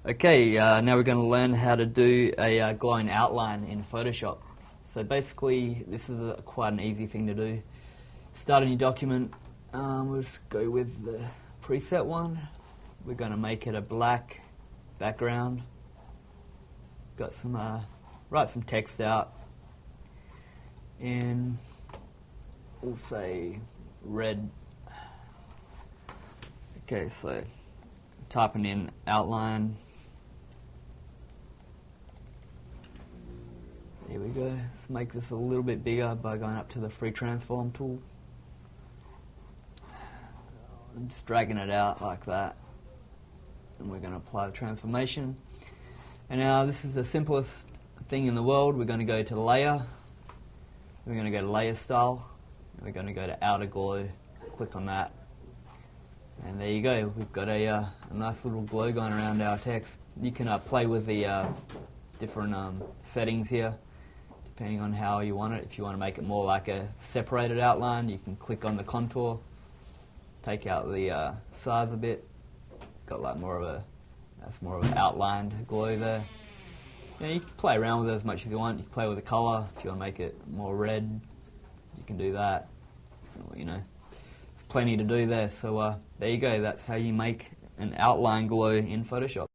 Okay, now we're going to learn how to do a glowing outline in Photoshop. So basically, this is quite an easy thing to do. Start a new document. We'll just go with the preset one. We're going to make it a black background. Got some, write some text out, and we'll say red. Okay, so typing in outline. Here we go. Let's make this a little bit bigger by going up to the free transform tool. I'm just dragging it out like that. And we're going to apply the transformation. And now this is the simplest thing in the world. We're going to go to layer. We're going to go to layer style. And we're going to go to outer glow. Click on that. And there you go. We've got a nice little glow going around our text. You can play with the different settings here, depending on how you want it. If you want to make it more like a separated outline, you can click on the contour, take out the size a bit. Got like that's more of an outlined glow there. You can play around with it as much as you want. You can play with the color. If you want to make it more red, you can do that. You know, there's plenty to do there. So there you go. That's how you make an outline glow in Photoshop.